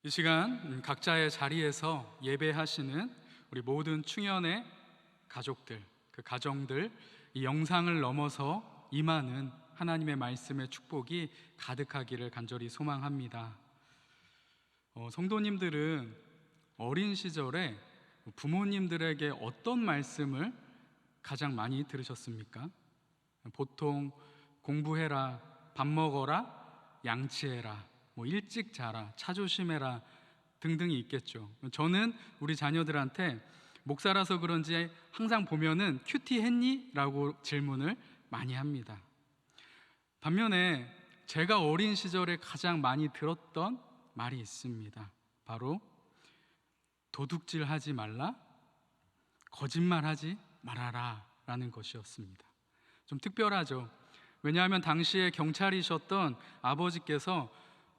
이 시간 각자의 자리에서 예배하시는 우리 모든 충현의 가족들, 그 가정들, 이 영상을 넘어서 임하는 하나님의 말씀의 축복이 가득하기를 간절히 소망합니다. 성도님들은 어린 시절에 부모님들에게 어떤 말씀을 가장 많이 들으셨습니까? 보통 공부해라, 밥 먹어라, 양치해라, 일찍 자라, 차 조심해라 등등이 있겠죠. 저는 우리 자녀들한테 목사라서 그런지 항상 보면은 큐티 했니? 라고 질문을 많이 합니다. 반면에 제가 어린 시절에 가장 많이 들었던 말이 있습니다. 바로 도둑질 하지 말라, 거짓말 하지 말아라 라는 것이었습니다. 좀 특별하죠. 왜냐하면 당시에 경찰이셨던 아버지께서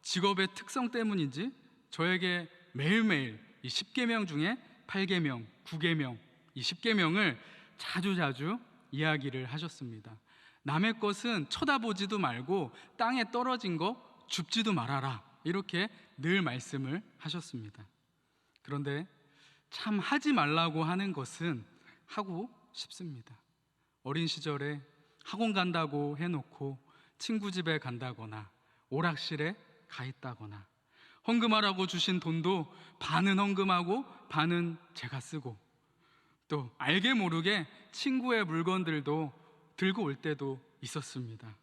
직업의 특성 때문인지 저에게 매일매일 이 10계명 중에 8계명, 9계명, 이 10계명을 자주자주 이야기를 하셨습니다. 남의 것은 쳐다보지도 말고 땅에 떨어진 거 줍지도 말아라, 이렇게 늘 말씀을 하셨습니다. 그런데 참 하지 말라고 하는 것은 하고 싶습니다. 어린 시절에 학원 간다고 해놓고 친구 집에 간다거나 오락실에 가 있다거나 헌금하라고 주신 돈도 반은 헌금하고 반은 제가 쓰고, 또 알게 모르게 친구의 물건들도 들고 올 때도 있었습니다.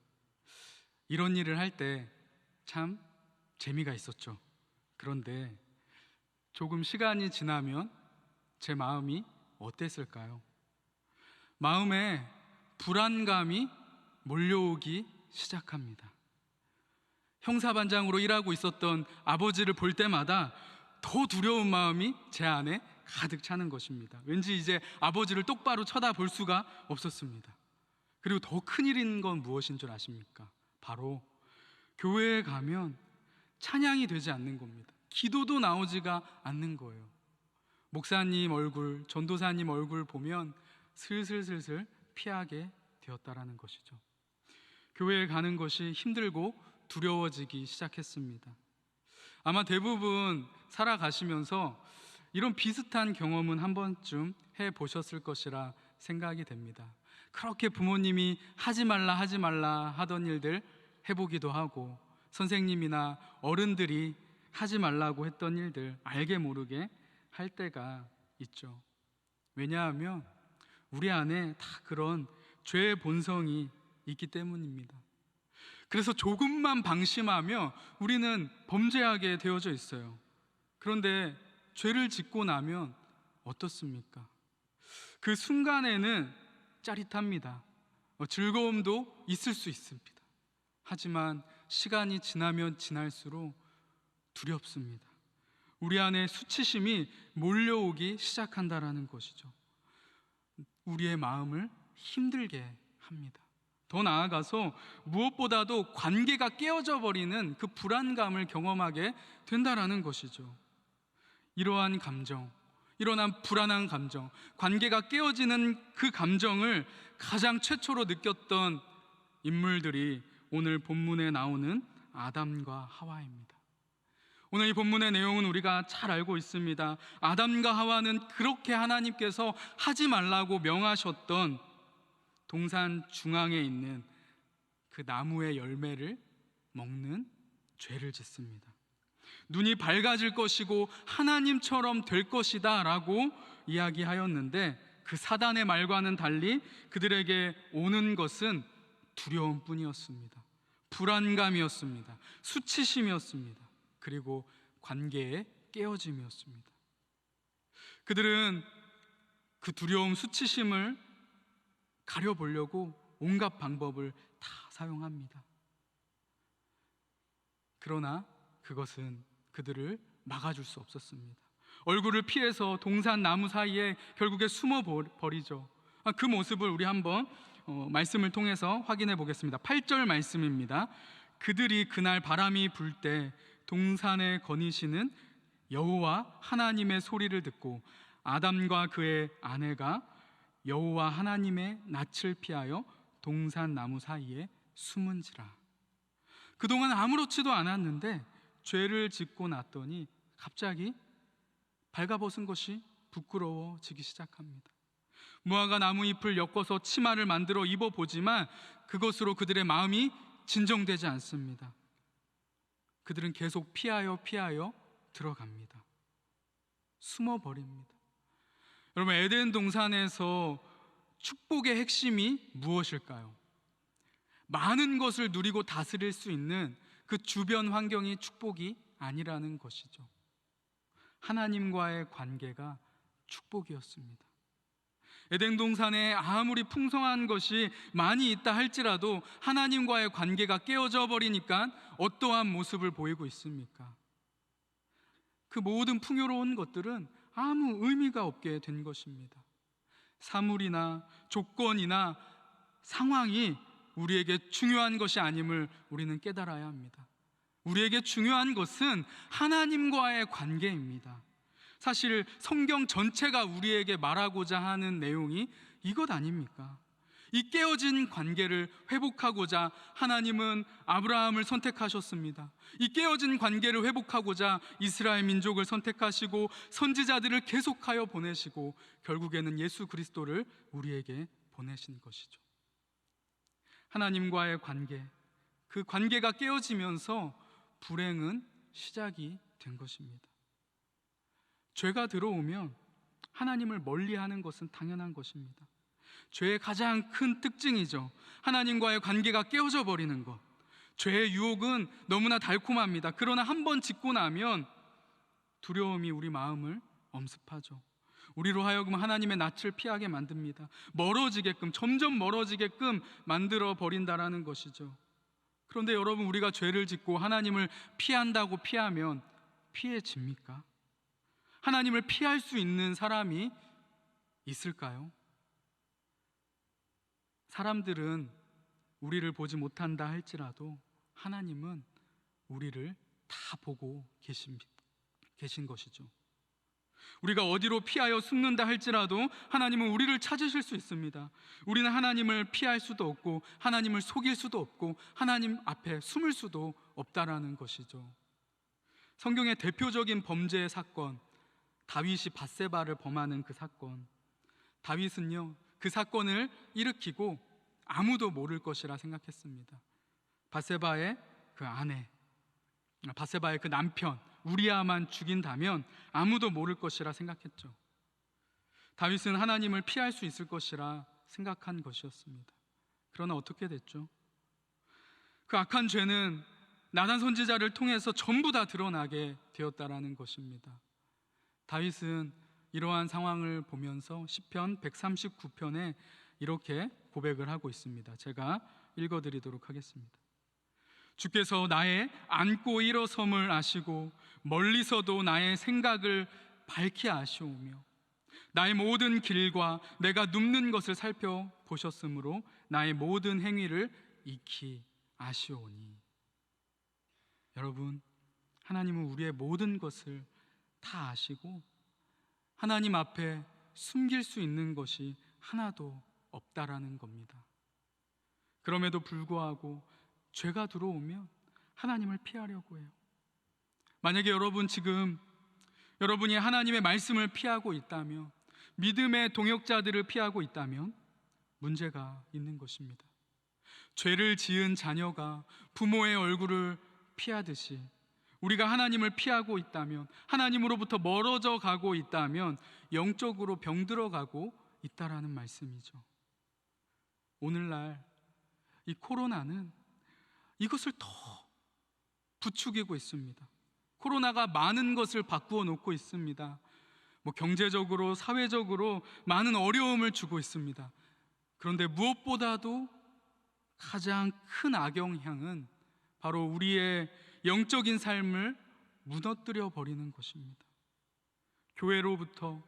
이런 일을 할 때 참 재미가 있었죠. 그런데 조금 시간이 지나면 제 마음이 어땠을까요? 마음에 불안감이 몰려오기 시작합니다. 형사반장으로 일하고 있었던 아버지를 볼 때마다 더 두려운 마음이 제 안에 가득 차는 것입니다. 왠지 이제 아버지를 똑바로 쳐다볼 수가 없었습니다. 그리고 더 큰일인 건 무엇인 줄 아십니까? 바로 교회에 가면 찬양이 되지 않는 겁니다. 기도도 나오지가 않는 거예요. 목사님 얼굴, 전도사님 얼굴 보면 슬슬 피하게 되었다라는 것이죠. 교회에 가는 것이 힘들고 두려워지기 시작했습니다. 아마 대부분 살아가시면서 이런 비슷한 경험은 한 번쯤 해보셨을 것이라 생각이 됩니다. 그렇게 부모님이 하지 말라 하던 일들 해보기도 하고, 선생님이나 어른들이 하지 말라고 했던 일들 알게 모르게 할 때가 있죠. 왜냐하면 우리 안에 다 그런 죄의 본성이 있기 때문입니다. 그래서 조금만 방심하며 우리는 범죄하게 되어져 있어요. 그런데 죄를 짓고 나면 어떻습니까? 그 순간에는 짜릿합니다. 즐거움도 있을 수 있습니다. 하지만 시간이 지나면 지날수록 두렵습니다. 우리 안에 수치심이 몰려오기 시작한다라는 것이죠. 우리의 마음을 힘들게 합니다. 더 나아가서 무엇보다도 관계가 깨어져 버리는 그 불안감을 경험하게 된다라는 것이죠. 이러한 감정, 이러한 불안한 감정, 관계가 깨어지는 그 감정을 가장 최초로 느꼈던 인물들이 오늘 본문에 나오는 아담과 하와입니다. 오늘 이 본문의 내용은 우리가 잘 알고 있습니다. 아담과 하와는 그렇게 하나님께서 하지 말라고 명하셨던 동산 중앙에 있는 그 나무의 열매를 먹는 죄를 짓습니다. 눈이 밝아질 것이고 하나님처럼 될 것이다 라고 이야기하였는데, 그 사단의 말과는 달리 그들에게 오는 것은 두려움뿐이었습니다. 불안감이었습니다. 수치심이었습니다. 그리고 관계의 깨어짐이었습니다. 그들은 그 두려움, 수치심을 가려보려고 온갖 방법을 다 사용합니다. 그러나 그것은 그들을 막아줄 수 없었습니다. 얼굴을 피해서 동산 나무 사이에 결국에 숨어 버리죠. 그 모습을 우리 한번 말씀을 통해서 확인해 보겠습니다. 8절 말씀입니다. 그들이 그날 바람이 불 때 동산에 거니시는 여호와 하나님의 소리를 듣고 아담과 그의 아내가 여호와 하나님의 낯을 피하여 동산 나무 사이에 숨은지라. 그동안 아무렇지도 않았는데 죄를 짓고 났더니 갑자기 발가벗은 것이 부끄러워지기 시작합니다. 무화과 나무 잎을 엮어서 치마를 만들어 입어보지만 그것으로 그들의 마음이 진정되지 않습니다. 그들은 계속 피하여 들어갑니다. 숨어버립니다. 여러분, 에덴 동산에서 축복의 핵심이 무엇일까요? 많은 것을 누리고 다스릴 수 있는 그 주변 환경이 축복이 아니라는 것이죠. 하나님과의 관계가 축복이었습니다. 에덴 동산에 아무리 풍성한 것이 많이 있다 할지라도 하나님과의 관계가 깨어져 버리니까 어떠한 모습을 보이고 있습니까? 그 모든 풍요로운 것들은 아무 의미가 없게 된 것입니다. 사물이나 조건이나 상황이 우리에게 중요한 것이 아님을 우리는 깨달아야 합니다. 우리에게 중요한 것은 하나님과의 관계입니다. 사실 성경 전체가 우리에게 말하고자 하는 내용이 이것 아닙니까? 이 깨어진 관계를 회복하고자 하나님은 아브라함을 선택하셨습니다. 이 깨어진 관계를 회복하고자 이스라엘 민족을 선택하시고 선지자들을 계속하여 보내시고 결국에는 예수 그리스도를 우리에게 보내신 것이죠. 하나님과의 관계, 그 관계가 깨어지면서 불행은 시작이 된 것입니다. 죄가 들어오면 하나님을 멀리하는 것은 당연한 것입니다. 죄의 가장 큰 특징이죠. 하나님과의 관계가 깨어져 버리는 것. 죄의 유혹은 너무나 달콤합니다. 그러나 한번 짓고 나면 두려움이 우리 마음을 엄습하죠. 우리로 하여금 하나님의 낯을 피하게 만듭니다. 멀어지게끔, 점점 멀어지게끔 만들어 버린다라는 것이죠. 그런데 여러분, 우리가 죄를 짓고 하나님을 피한다고 피하면 피해집니까? 하나님을 피할 수 있는 사람이 있을까요? 사람들은 우리를 보지 못한다 할지라도 하나님은 우리를 다 보고 계신 것이죠. 우리가 어디로 피하여 숨는다 할지라도 하나님은 우리를 찾으실 수 있습니다. 우리는 하나님을 피할 수도 없고 하나님을 속일 수도 없고 하나님 앞에 숨을 수도 없다라는 것이죠. 성경의 대표적인 범죄의 사건, 다윗이 밧세바를 범하는 그 사건. 다윗은요, 그 사건을 일으키고 아무도 모를 것이라 생각했습니다. 밧세바의 그 아내, 밧세바의 그 남편 우리아만 죽인다면 아무도 모를 것이라 생각했죠. 다윗은 하나님을 피할 수 있을 것이라 생각한 것이었습니다. 그러나 어떻게 됐죠? 그 악한 죄는 나단 선지자를 통해서 전부 다 드러나게 되었다라는 것입니다. 다윗은 이러한 상황을 보면서 시편 139편에 이렇게 고백을 하고 있습니다. 제가 읽어드리도록 하겠습니다. 주께서 나의 앉고 일어섬을 아시고 멀리서도 나의 생각을 밝히 아시오며 나의 모든 길과 내가 눕는 것을 살펴보셨으므로 나의 모든 행위를 익히 아시오니. 여러분, 하나님은 우리의 모든 것을 다 아시고 하나님 앞에 숨길 수 있는 것이 하나도 없다라는 겁니다. 그럼에도 불구하고 죄가 들어오면 하나님을 피하려고 해요. 만약에 여러분 지금 여러분이 하나님의 말씀을 피하고 있다면, 믿음의 동역자들을 피하고 있다면 문제가 있는 것입니다. 죄를 지은 자녀가 부모의 얼굴을 피하듯이 우리가 하나님을 피하고 있다면, 하나님으로부터 멀어져 가고 있다면 영적으로 병들어가고 있다라는 말씀이죠. 오늘날 이 코로나는 이것을 더 부추기고 있습니다. 코로나가 많은 것을 바꾸어 놓고 있습니다. 경제적으로, 사회적으로 많은 어려움을 주고 있습니다. 그런데 무엇보다도 가장 큰 악영향은 바로 우리의 영적인 삶을 무너뜨려 버리는 것입니다. 교회로부터,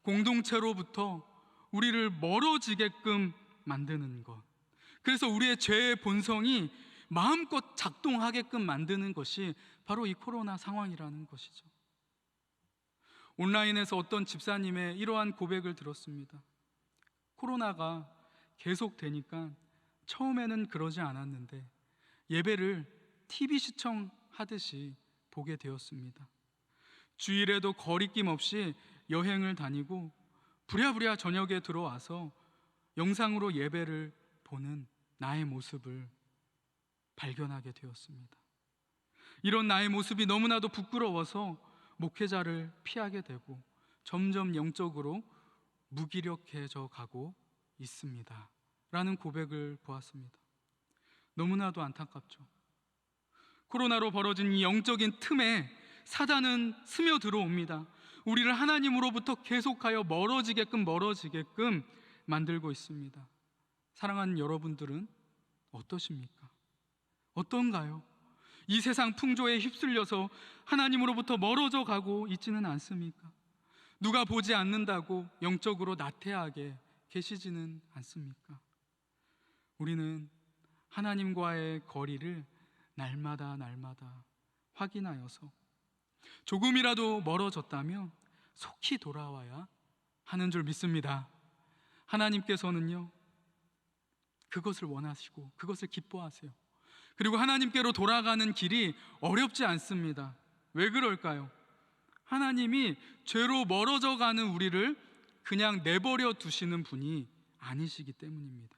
공동체로부터 우리를 멀어지게끔 만드는 것, 그래서 우리의 죄의 본성이 마음껏 작동하게끔 만드는 것이 바로 이 코로나 상황이라는 것이죠. 온라인에서 어떤 집사님의 이러한 고백을 들었습니다. 코로나가 계속되니까 처음에는 그러지 않았는데 예배를 TV 시청하듯이 보게 되었습니다. 주일에도 거리낌 없이 여행을 다니고 부랴부랴 저녁에 들어와서 영상으로 예배를 보는 나의 모습을 발견하게 되었습니다. 이런 나의 모습이 너무나도 부끄러워서 목회자를 피하게 되고 점점 영적으로 무기력해져 가고 있습니다 라는 고백을 보았습니다. 너무나도 안타깝죠. 코로나로 벌어진 이 영적인 틈에 사단은 스며들어옵니다. 우리를 하나님으로부터 계속하여 멀어지게끔 만들고 있습니다. 사랑하는 여러분들은 어떠십니까? 어떤가요? 이 세상 풍조에 휩쓸려서 하나님으로부터 멀어져 가고 있지는 않습니까? 누가 보지 않는다고 영적으로 나태하게 계시지는 않습니까? 우리는 하나님과의 거리를 날마다 확인하여서 조금이라도 멀어졌다면 속히 돌아와야 하는 줄 믿습니다. 하나님께서는요, 그것을 원하시고 그것을 기뻐하세요. 그리고 하나님께로 돌아가는 길이 어렵지 않습니다. 왜 그럴까요? 하나님이 죄로 멀어져 가는 우리를 그냥 내버려 두시는 분이 아니시기 때문입니다.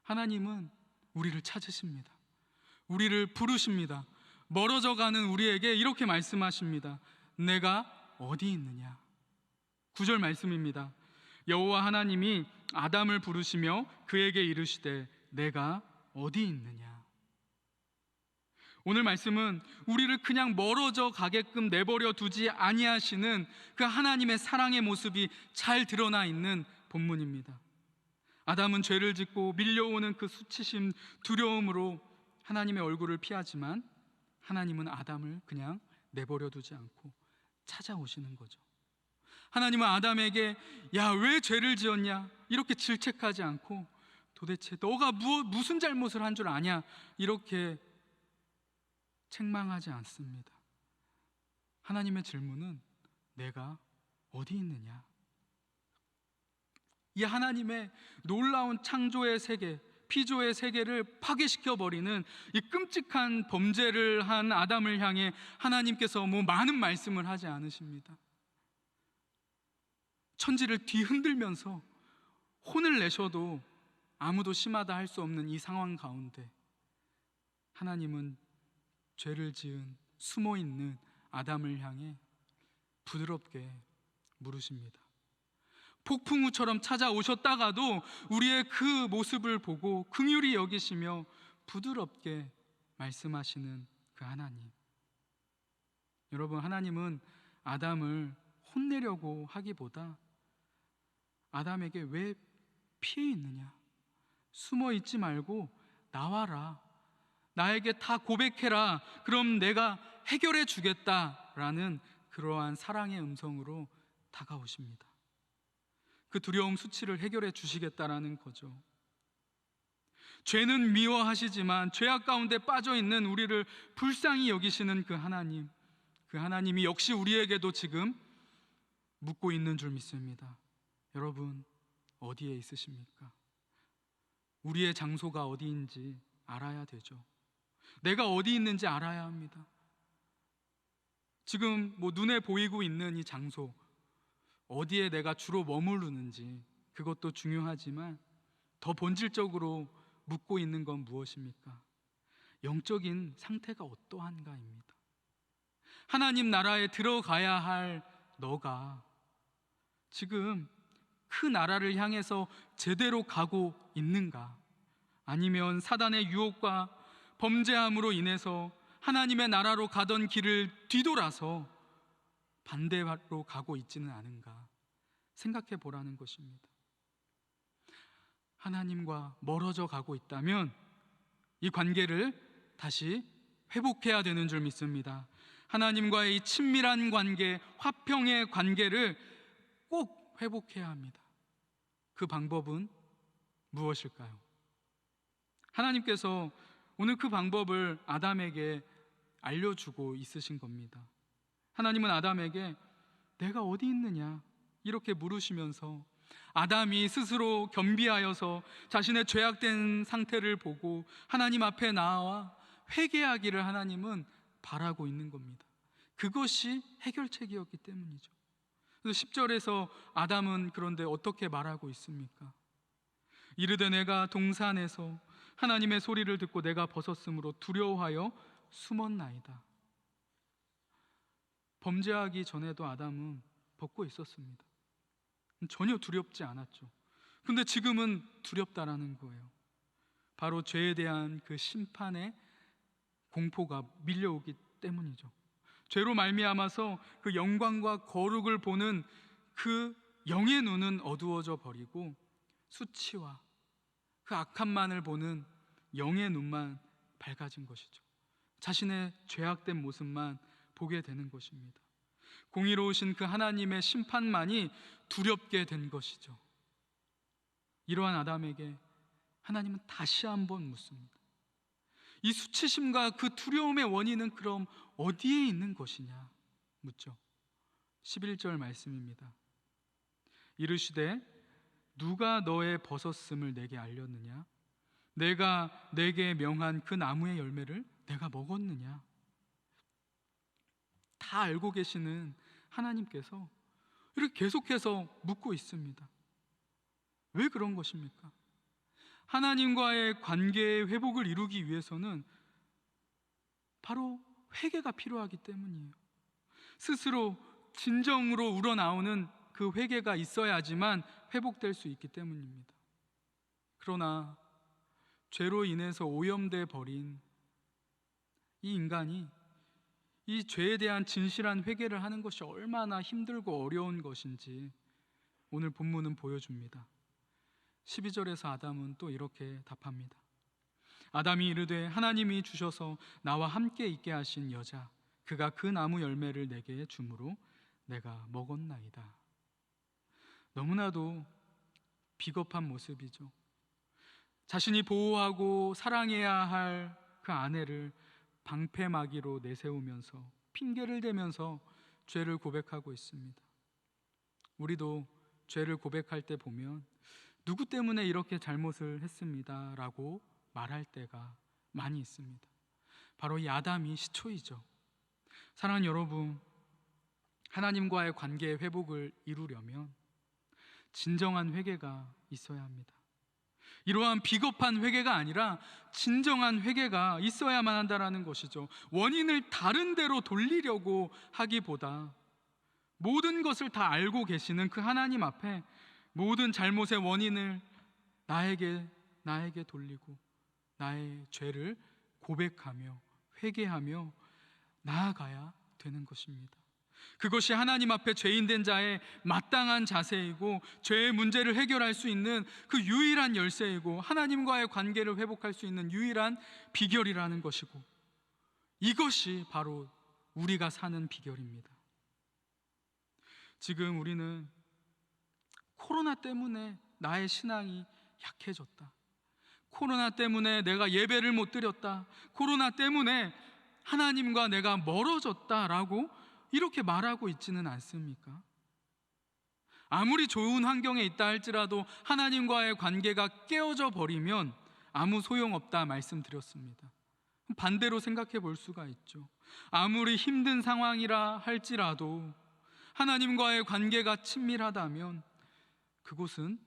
하나님은 우리를 찾으십니다. 우리를 부르십니다. 멀어져 가는 우리에게 이렇게 말씀하십니다. 내가 어디 있느냐? 9절 말씀입니다. 여호와 하나님이 아담을 부르시며 그에게 이르시되 내가 어디 있느냐? 오늘 말씀은 우리를 그냥 멀어져 가게끔 내버려 두지 아니하시는 그 하나님의 사랑의 모습이 잘 드러나 있는 본문입니다. 아담은 죄를 짓고 밀려오는 그 수치심, 두려움으로 하나님의 얼굴을 피하지만 하나님은 아담을 그냥 내버려 두지 않고 찾아오시는 거죠. 하나님은 아담에게 야, 왜 죄를 지었냐? 이렇게 질책하지 않고 도대체 너가 무슨 잘못을 한 줄 아냐? 이렇게 책망하지 않습니다. 하나님의 질문은 내가 어디 있느냐? 이 하나님의 놀라운 창조의 세계, 피조의 세계를 파괴시켜버리는 이 끔찍한 범죄를 한 아담을 향해 하나님께서 많은 말씀을 하지 않으십니다. 천지를 뒤흔들면서 혼을 내셔도 아무도 심하다 할 수 없는 이 상황 가운데 하나님은 죄를 지은 숨어있는 아담을 향해 부드럽게 물으십니다. 폭풍우처럼 찾아오셨다가도 우리의 그 모습을 보고 긍휼히 여기시며 부드럽게 말씀하시는 그 하나님. 여러분, 하나님은 아담을 혼내려고 하기보다 아담에게 왜 피해 있느냐? 숨어 있지 말고 나와라. 나에게 다 고백해라. 그럼 내가 해결해 주겠다라는 그러한 사랑의 음성으로 다가오십니다. 그 두려움 수치를 해결해 주시겠다라는 거죠. 죄는 미워하시지만 죄악 가운데 빠져 있는 우리를 불쌍히 여기시는 그 하나님, 그 하나님이 역시 우리에게도 지금 묻고 있는 줄 믿습니다. 여러분, 어디에 있으십니까? 우리의 장소가 어디인지 알아야 되죠. 내가 어디 있는지 알아야 합니다. 지금 눈에 보이고 있는 이 장소, 어디에 내가 주로 머무르는지 그것도 중요하지만 더 본질적으로 묻고 있는 건 무엇입니까? 영적인 상태가 어떠한가입니다. 하나님 나라에 들어가야 할 너가 지금 그 나라를 향해서 제대로 가고 있는가? 아니면 사단의 유혹과 범죄함으로 인해서 하나님의 나라로 가던 길을 뒤돌아서 반대로 가고 있지는 않은가 생각해 보라는 것입니다. 하나님과 멀어져 가고 있다면 이 관계를 다시 회복해야 되는 줄 믿습니다. 하나님과의 이 친밀한 관계, 화평의 관계를 꼭 회복해야 합니다. 그 방법은 무엇일까요? 하나님께서 오늘 그 방법을 아담에게 알려주고 있으신 겁니다. 하나님은 아담에게 내가 어디 있느냐 이렇게 물으시면서 아담이 스스로 겸비하여서 자신의 죄악된 상태를 보고 하나님 앞에 나와 회개하기를 하나님은 바라고 있는 겁니다. 그것이 해결책이었기 때문이죠. 그래서 10절에서 아담은 그런데 어떻게 말하고 있습니까? 이르되 내가 동산에서 하나님의 소리를 듣고 내가 벗었으므로 두려워하여 숨었나이다. 범죄하기 전에도 아담은 벗고 있었습니다. 전혀 두렵지 않았죠. 근데 지금은 두렵다라는 거예요. 바로 죄에 대한 그 심판의 공포가 밀려오기 때문이죠. 죄로 말미암아서 그 영광과 거룩을 보는 그 영의 눈은 어두워져 버리고 수치와 그 악함만을 보는 영의 눈만 밝아진 것이죠. 자신의 죄악된 모습만 보게 되는 것입니다. 공의로우신 그 하나님의 심판만이 두렵게 된 것이죠. 이러한 아담에게 하나님은 다시 한번 묻습니다. 이 수치심과 그 두려움의 원인은 그럼 어디에 있는 것이냐 묻죠. 11절 말씀입니다. 이르시되 누가 너의 벗었음을 내게 알렸느냐? 내가 내게 명한 그 나무의 열매를 내가 먹었느냐? 다 알고 계시는 하나님께서 이렇게 계속해서 묻고 있습니다. 왜 그런 것입니까? 하나님과의 관계의 회복을 이루기 위해서는 바로 회개가 필요하기 때문이에요. 스스로 진정으로 우러나오는 그 회개가 있어야지만 회복될 수 있기 때문입니다. 그러나 죄로 인해서 오염돼 버린 이 인간이 이 죄에 대한 진실한 회개를 하는 것이 얼마나 힘들고 어려운 것인지 오늘 본문은 보여줍니다. 12절에서 아담은 또 이렇게 답합니다. 아담이 이르되 하나님이 주셔서 나와 함께 있게 하신 여자 그가 그 나무 열매를 내게 주므로 내가 먹었나이다. 너무나도 비겁한 모습이죠. 자신이 보호하고 사랑해야 할 그 아내를 방패막이로 내세우면서 핑계를 대면서 죄를 고백하고 있습니다. 우리도 죄를 고백할 때 보면 누구 때문에 이렇게 잘못을 했습니다 라고 말할 때가 많이 있습니다. 바로 이 아담이 시초이죠. 사랑하는 여러분, 하나님과의 관계의 회복을 이루려면 진정한 회개가 있어야 합니다. 이러한 비겁한 회개가 아니라 진정한 회개가 있어야만 한다는 것이죠. 원인을 다른 데로 돌리려고 하기보다 모든 것을 다 알고 계시는 그 하나님 앞에 모든 잘못의 원인을 나에게 돌리고 나의 죄를 고백하며 회개하며 나아가야 되는 것입니다. 그것이 하나님 앞에 죄인된 자의 마땅한 자세이고 죄의 문제를 해결할 수 있는 그 유일한 열쇠이고 하나님과의 관계를 회복할 수 있는 유일한 비결이라는 것이고 이것이 바로 우리가 사는 비결입니다. 지금 우리는 코로나 때문에 나의 신앙이 약해졌다. 코로나 때문에 내가 예배를 못 드렸다. 코로나 때문에 하나님과 내가 멀어졌다라고 이렇게 말하고 있지는 않습니까? 아무리 좋은 환경에 있다 할지라도 하나님과의 관계가 깨어져 버리면 아무 소용없다 말씀드렸습니다. 반대로 생각해 볼 수가 있죠. 아무리 힘든 상황이라 할지라도 하나님과의 관계가 친밀하다면 그곳은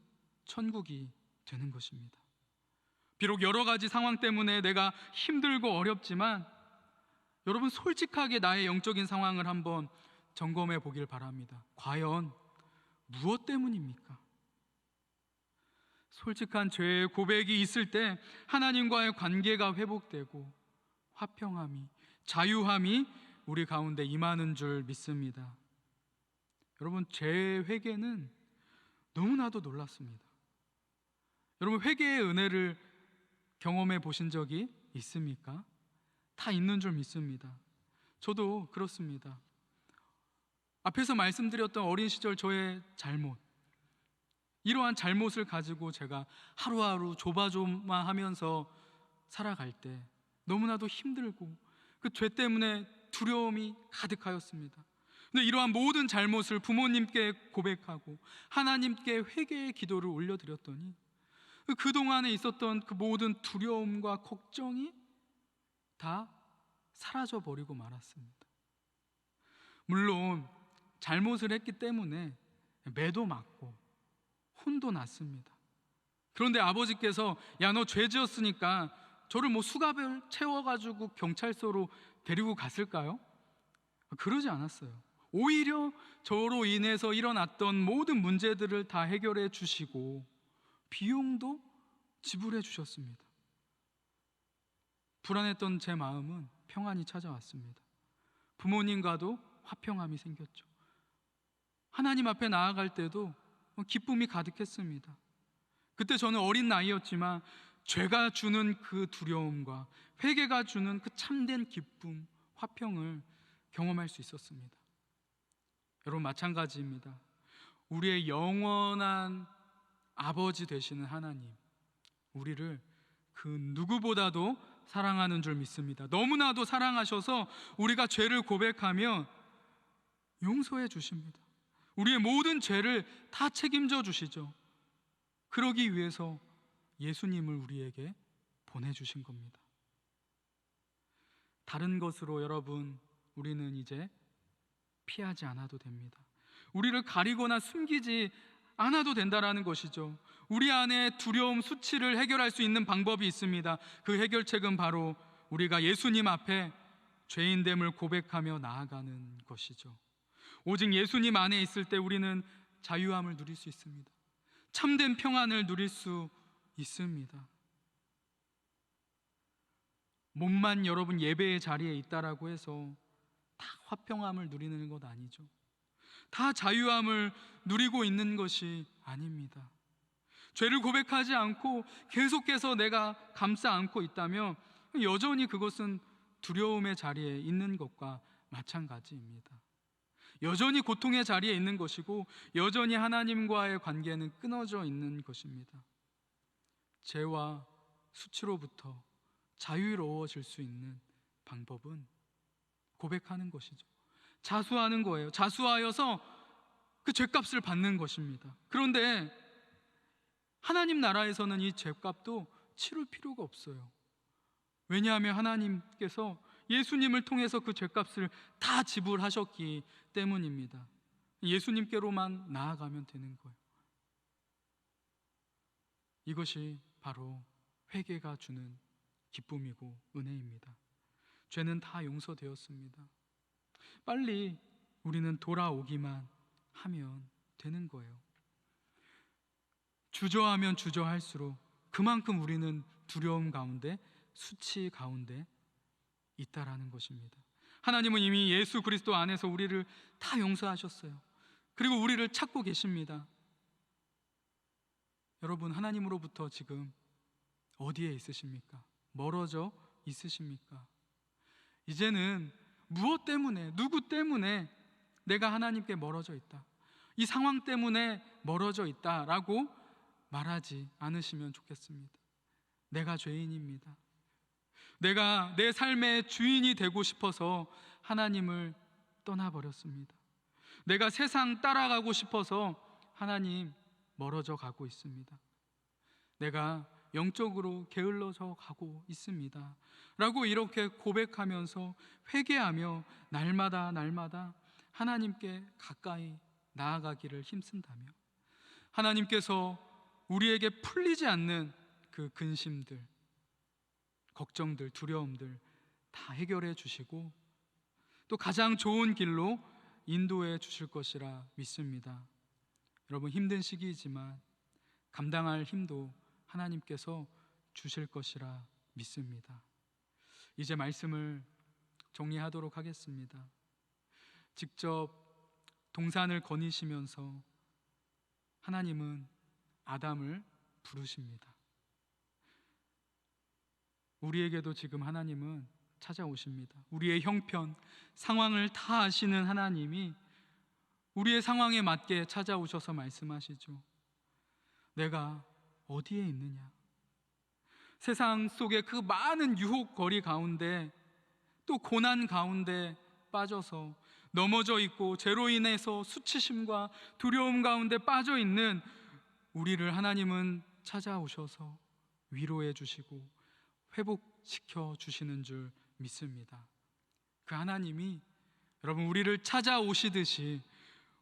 천국이 되는 것입니다. 비록 여러 가지 상황 때문에 내가 힘들고 어렵지만 여러분 솔직하게 나의 영적인 상황을 한번 점검해 보길 바랍니다. 과연 무엇 때문입니까? 솔직한 죄의 고백이 있을 때 하나님과의 관계가 회복되고 화평함이, 자유함이 우리 가운데 임하는 줄 믿습니다. 여러분, 죄의 회개는 너무나도 놀랍습니다. 여러분, 회개의 은혜를 경험해 보신 적이 있습니까? 다 있는 줄 믿습니다. 저도 그렇습니다. 앞에서 말씀드렸던 어린 시절 저의 잘못, 이러한 잘못을 가지고 제가 하루하루 조마조마하면서 살아갈 때 너무나도 힘들고 그 죄 때문에 두려움이 가득하였습니다. 근데 이러한 모든 잘못을 부모님께 고백하고 하나님께 회개의 기도를 올려드렸더니 그동안에 있었던 그 모든 두려움과 걱정이 다 사라져버리고 말았습니다. 물론 잘못을 했기 때문에 매도 맞고 혼도 났습니다. 그런데 아버지께서 야, 너 죄 지었으니까 저를 수갑을 채워가지고 경찰서로 데리고 갔을까요? 그러지 않았어요. 오히려 저로 인해서 일어났던 모든 문제들을 다 해결해 주시고 비용도 지불해 주셨습니다. 불안했던 제 마음은 평안이 찾아왔습니다. 부모님과도 화평함이 생겼죠. 하나님 앞에 나아갈 때도 기쁨이 가득했습니다. 그때 저는 어린 나이였지만 죄가 주는 그 두려움과 회개가 주는 그 참된 기쁨, 화평을 경험할 수 있었습니다. 여러분, 마찬가지입니다. 우리의 영원한 아버지 되시는 하나님, 우리를 그 누구보다도 사랑하는 줄 믿습니다. 너무나도 사랑하셔서 우리가 죄를 고백하면 용서해 주십니다. 우리의 모든 죄를 다 책임져 주시죠. 그러기 위해서 예수님을 우리에게 보내주신 겁니다. 다른 것으로 여러분, 우리는 이제 피하지 않아도 됩니다. 우리를 가리거나 숨기지 않아도 된다라는 것이죠. 우리 안에 두려움, 수치를 해결할 수 있는 방법이 있습니다. 그 해결책은 바로 우리가 예수님 앞에 죄인됨을 고백하며 나아가는 것이죠. 오직 예수님 안에 있을 때 우리는 자유함을 누릴 수 있습니다. 참된 평안을 누릴 수 있습니다. 몸만 여러분 예배의 자리에 있다라고 해서 다 화평함을 누리는 것 아니죠. 다 자유함을 누리고 있는 것이 아닙니다. 죄를 고백하지 않고 계속해서 내가 감싸 안고 있다면 여전히 그것은 두려움의 자리에 있는 것과 마찬가지입니다. 여전히 고통의 자리에 있는 것이고 여전히 하나님과의 관계는 끊어져 있는 것입니다. 죄와 수치로부터 자유로워질 수 있는 방법은 고백하는 것이죠. 자수하는 거예요. 자수하여서 그 죄값을 받는 것입니다. 그런데 하나님 나라에서는 이 죄값도 치를 필요가 없어요. 왜냐하면 하나님께서 예수님을 통해서 그 죄값을 다 지불하셨기 때문입니다. 예수님께로만 나아가면 되는 거예요. 이것이 바로 회개가 주는 기쁨이고 은혜입니다. 죄는 다 용서되었습니다. 빨리 우리는 돌아오기만 하면 되는 거예요. 주저하면 주저할수록 그만큼 우리는 두려움 가운데, 수치 가운데 있다라는 것입니다. 하나님은 이미 예수 그리스도 안에서 우리를 다 용서하셨어요. 그리고 우리를 찾고 계십니다. 여러분, 하나님으로부터 지금 어디에 있으십니까? 멀어져 있으십니까? 이제는 무엇 때문에, 누구 때문에 내가 하나님께 멀어져 있다, 이 상황 때문에 멀어져 있다라고 말하지 않으시면 좋겠습니다. 내가 죄인입니다. 내가 내 삶의 주인이 되고 싶어서 하나님을 떠나버렸습니다. 내가 세상 따라가고 싶어서 하나님 멀어져 가고 있습니다. 내가 영적으로 게을러져 가고 있습니다 라고 이렇게 고백하면서 회개하며 날마다 하나님께 가까이 나아가기를 힘쓴다며 하나님께서 우리에게 풀리지 않는 그 근심들, 걱정들, 두려움들 다 해결해 주시고 또 가장 좋은 길로 인도해 주실 것이라 믿습니다. 여러분, 힘든 시기이지만 감당할 힘도 하나님께서 주실 것이라 믿습니다. 이제 말씀을 정리하도록 하겠습니다. 직접 동산을 거니시면서 하나님은 아담을 부르십니다. 우리에게도 지금 하나님은 찾아오십니다. 우리의 형편, 상황을 다 아시는 하나님이 우리의 상황에 맞게 찾아오셔서 말씀하시죠. 내가 어디에 있느냐? 세상 속의 그 많은 유혹거리 가운데 또 고난 가운데 빠져서 넘어져 있고 죄로 인해서 수치심과 두려움 가운데 빠져 있는 우리를 하나님은 찾아오셔서 위로해 주시고 회복시켜 주시는 줄 믿습니다. 그 하나님이 여러분, 우리를 찾아오시듯이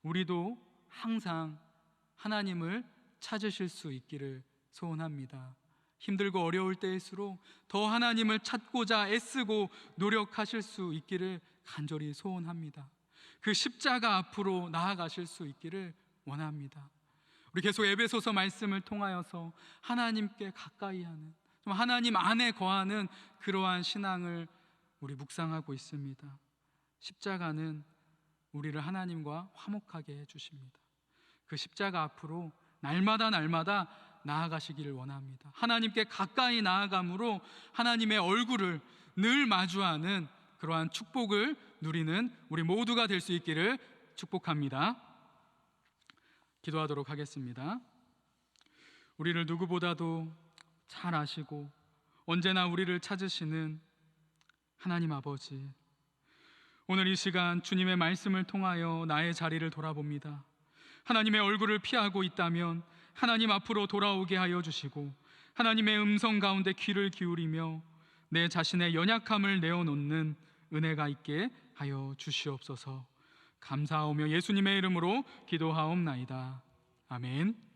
우리도 항상 하나님을 찾으실 수 있기를 소원합니다. 힘들고 어려울 때일수록 더 하나님을 찾고자 애쓰고 노력하실 수 있기를 간절히 소원합니다. 그 십자가 앞으로 나아가실 수 있기를 원합니다. 우리 계속 에베소서 말씀을 통하여서 하나님께 가까이 하는, 하나님 안에 거하는 그러한 신앙을 우리 묵상하고 있습니다. 십자가는 우리를 하나님과 화목하게 해주십니다. 그 십자가 앞으로 날마다 나아가시기를 원합니다. 하나님께 가까이 나아감으로 하나님의 얼굴을 늘 마주하는 그러한 축복을 누리는 우리 모두가 될 수 있기를 축복합니다. 기도하도록 하겠습니다. 우리를 누구보다도 잘 아시고 언제나 우리를 찾으시는 하나님 아버지, 오늘 이 시간 주님의 말씀을 통하여 나의 자리를 돌아봅니다. 하나님의 얼굴을 피하고 있다면 하나님 앞으로 돌아오게 하여 주시고, 하나님의 음성 가운데 귀를 기울이며 내 자신의 연약함을 내어놓는 은혜가 있게 하여 주시옵소서. 감사하오며 예수님의 이름으로 기도하옵나이다. 아멘.